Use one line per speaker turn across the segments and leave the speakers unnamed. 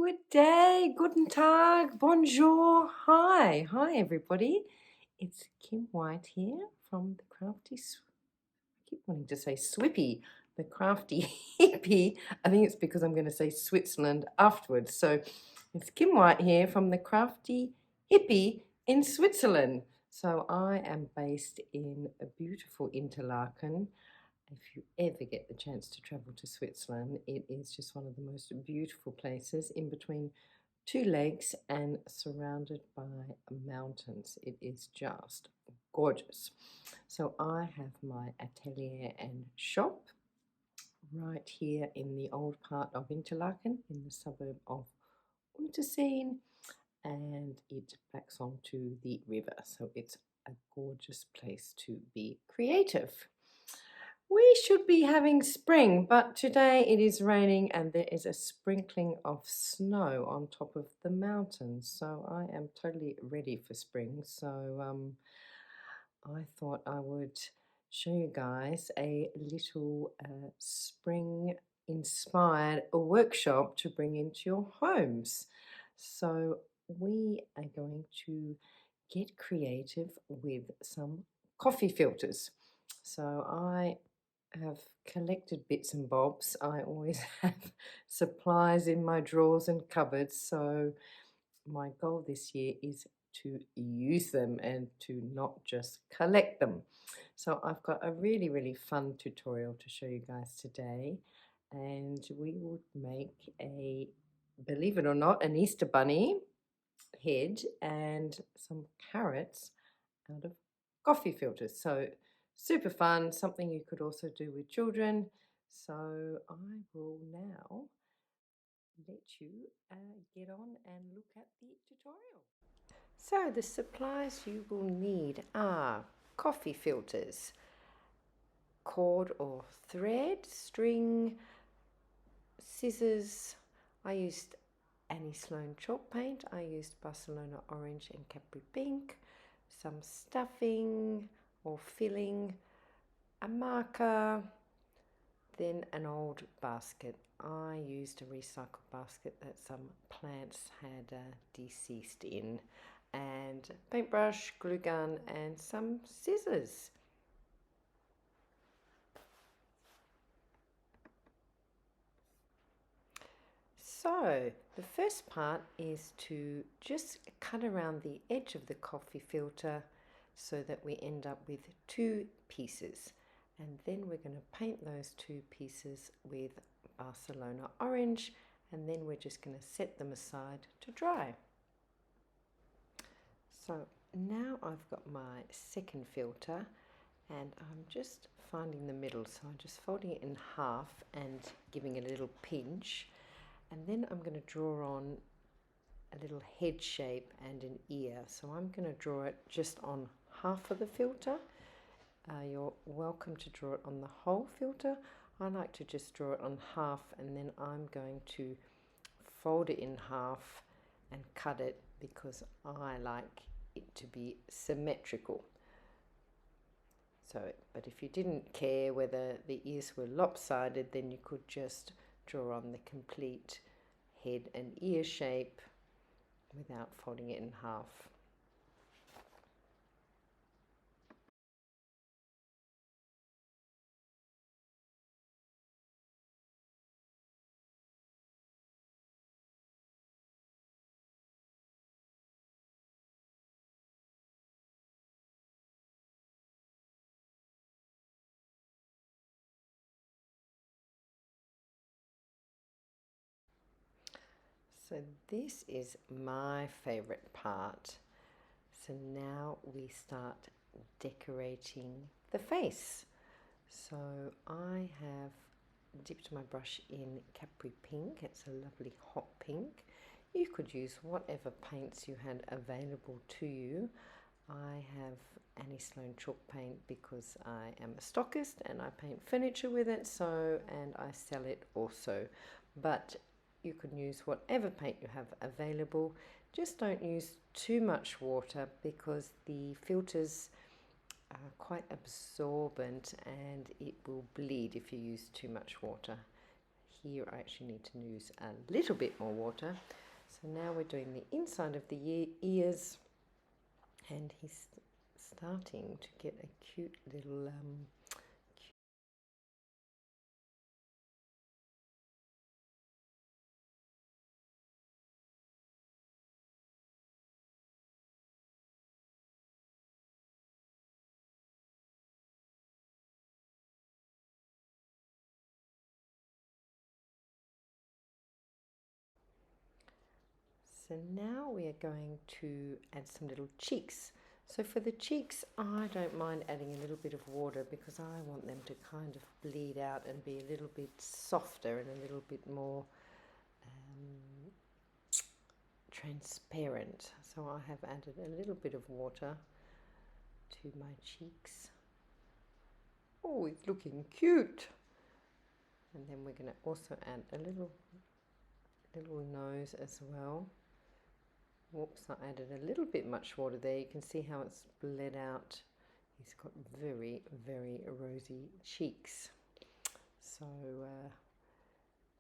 Good day, guten Tag, bonjour, hi everybody. It's Kim White here from the I keep wanting to say Swippy, the crafty hippie. I think it's because I'm going to say Switzerland afterwards. So it's Kim White here from the crafty hippie in Switzerland. So I am based in a beautiful Interlaken. If you ever get the chance to travel to Switzerland, it is just one of the most beautiful places in between two lakes and surrounded by mountains. It is just gorgeous. So I have my atelier and shop right here in the old part of Interlaken in the suburb of Unterseen, and it backs onto the river. So it's a gorgeous place to be creative. We should be having spring, but today it is raining and there is a sprinkling of snow on top of the mountains. So I am totally ready for spring. So I thought I would show you guys a little spring inspired workshop to bring into your homes. So we are going to get creative with some coffee filters. So I have collected bits and bobs. I always have supplies in my drawers and cupboards, so my goal this year is to use them and to not just collect them. So I've got a really fun tutorial to show you guys today, and we will make a, believe it or not, an Easter bunny head and some carrots out of coffee filters. So super fun, something you could also do with children. So I will now let you get on and look at the tutorial. So the supplies you will need are coffee filters, cord or thread, string, scissors. I used Annie Sloan chalk paint. I used Barcelona orange and Capri pink, some stuffing or filling, a marker, then an old basket. I used a recycled basket that some plants had deceased in, and paintbrush, glue gun, and some scissors. So the first part is to just cut around the edge of the coffee filter so that we end up with two pieces, and then we're going to paint those two pieces with Barcelona orange, and then we're just going to set them aside to dry. So now I've got my second filter and I'm just finding the middle, so I'm just folding it in half and giving it a little pinch, and then I'm going to draw on a little head shape and an ear. So I'm going to draw it just on half of the filter. You're welcome to draw it on the whole filter. I like to just draw it on half, and then I'm going to fold it in half and cut it because I like it to be symmetrical. So, but if you didn't care whether the ears were lopsided, then you could just draw on the complete head and ear shape without folding it in half. So this is my favorite part. So now we start decorating the face. So I have dipped my brush in Capri pink. It's a lovely hot pink. You could use whatever paints you had available to you. I have Annie Sloan chalk paint because I am a stockist and I paint furniture with it, and I sell it also. But you can use whatever paint you have available. Just don't use too much water because the filters are quite absorbent and it will bleed if you use too much water. here I actually need to use a little bit more water. So now we're doing the inside of the ears, and he's starting to get a cute little So now we are going to add some little cheeks. So for the cheeks, I don't mind adding a little bit of water because I want them to kind of bleed out and be a little bit softer and a little bit more transparent. So I have added a little bit of water to my cheeks. Oh, it's looking cute. And then we're going to also add a little nose as well. Whoops, I added a little bit much water there. You can see how it's bled out. He's got very, very rosy cheeks. So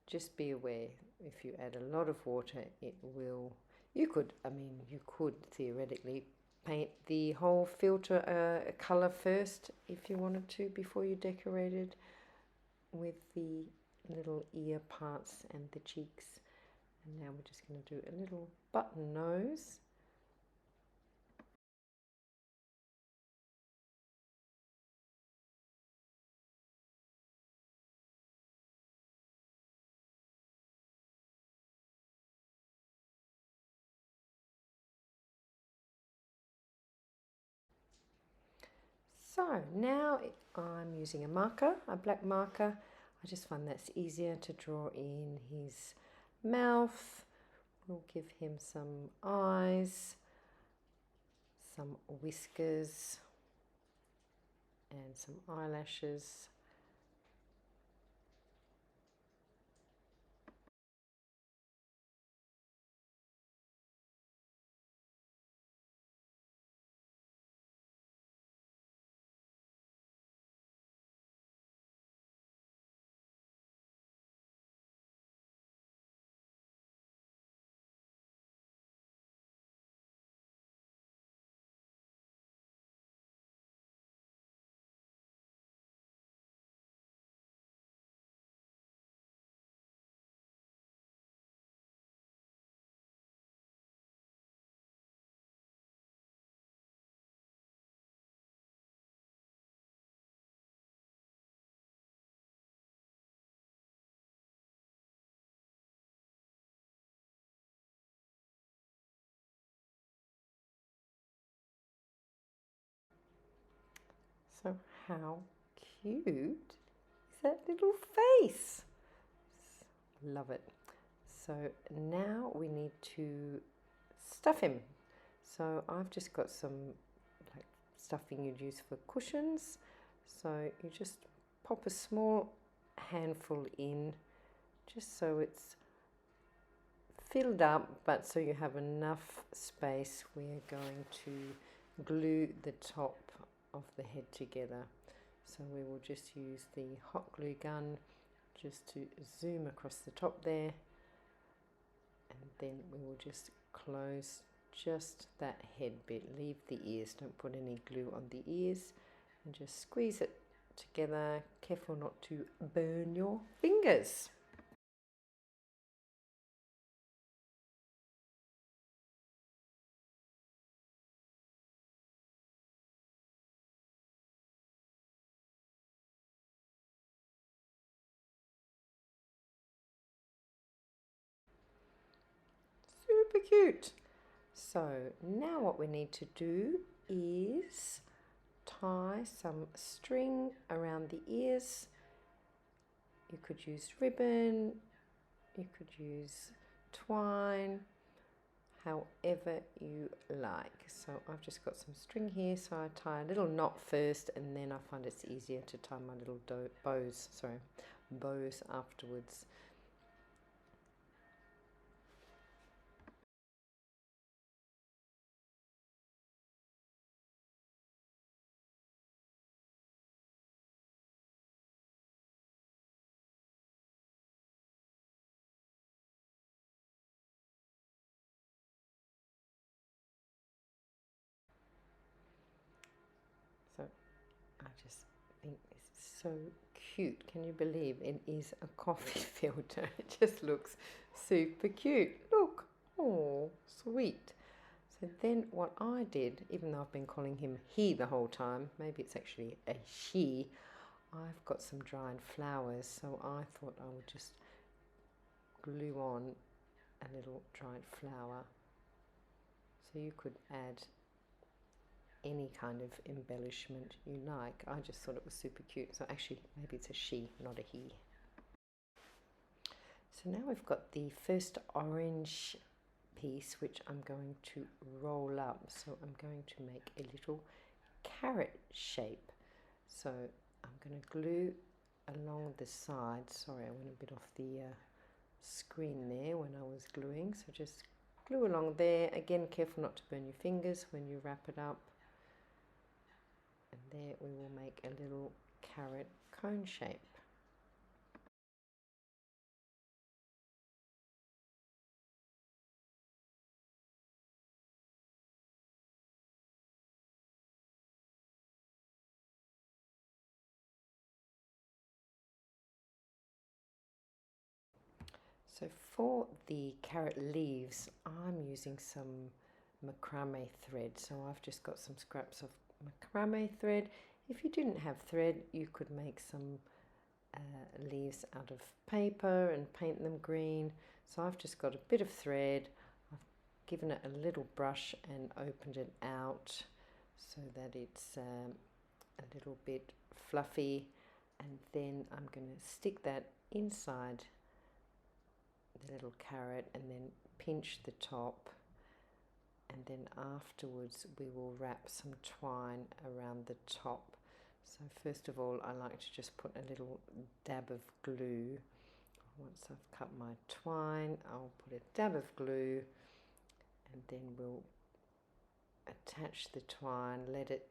just be aware, if you add a lot of water, it will, you could theoretically paint the whole filter a colour first if you wanted to before you decorated with the little ear parts and the cheeks. And now we're just going to do a little button nose. So now I'm using a marker, a black marker. I just find that's easier to draw in his mouth. We'll give him some eyes, some whiskers, and some eyelashes. So how cute is that little face? Love it. So now we need to stuff him. So I've just got some like stuffing you'd use for cushions. So you just pop a small handful in, just so it's filled up, but so you have enough space. We're going to glue the top of the head together. So we will just use the hot glue gun just to zoom across the top there, and then we will just close just that head bit. Leave the ears, don't put any glue on the ears, and just squeeze it together. Careful not to burn your fingers. Super cute. So now what we need to do is tie some string around the ears. You could use ribbon, you could use twine, however you like. So I've just got some string here, so I tie a little knot first, and then I find it's easier to tie my little bows afterwards. I just think it's so cute. Can you believe it is a coffee filter? It just looks super cute. Look, oh, sweet. So then what I did, even though I've been calling him he the whole time, maybe it's actually a she, I've got some dried flowers, so I thought I would just glue on a little dried flower. So you could add any kind of embellishment you like. I just thought it was super cute. So actually, maybe it's a she, not a he. So now we've got the first orange piece, which I'm going to roll up. So I'm going to make a little carrot shape. So I'm going to glue along the side. Sorry, I went a bit off the screen there when I was gluing. So just glue along there. Again, careful not to burn your fingers when you wrap it up. And there we will make a little carrot cone shape. So for the carrot leaves, I'm using some macrame thread. So I've just got some scraps of macrame thread. If you didn't have thread, you could make some leaves out of paper and paint them green. So I've just got a bit of thread. I've given it a little brush and opened it out so that it's a little bit fluffy, and then I'm going to stick that inside the little carrot and then pinch the top, and then afterwards we will wrap some twine around the top. So first of all, I like to just put a little dab of glue. Once I've cut my twine, I'll put a dab of glue, and then we'll attach the twine, let it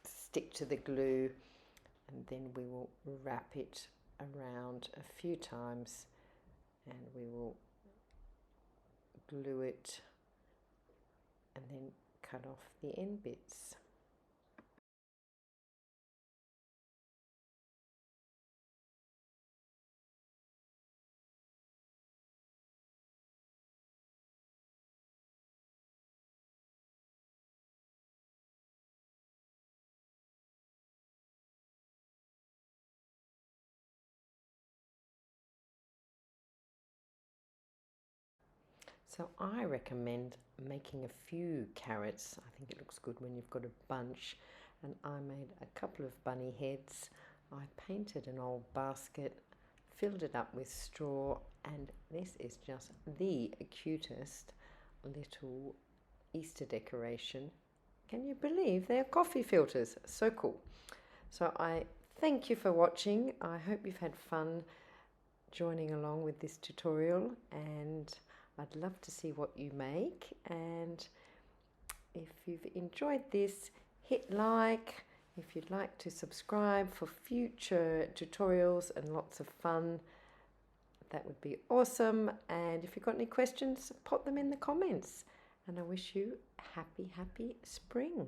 stick to the glue, and then we will wrap it around a few times, and we will glue it and then cut off the end bits. So I recommend making a few carrots. I think it looks good when you've got a bunch. And I made a couple of bunny heads. I painted an old basket, filled it up with straw, and this is just the cutest little Easter decoration. Can you believe they're coffee filters? So cool. So I thank you for watching. I hope you've had fun joining along with this tutorial, and I'd love to see what you make. And if you've enjoyed this, hit like. If you'd like to subscribe for future tutorials and lots of fun, that would be awesome. And if you've got any questions, pop them in the comments. And I wish you happy spring.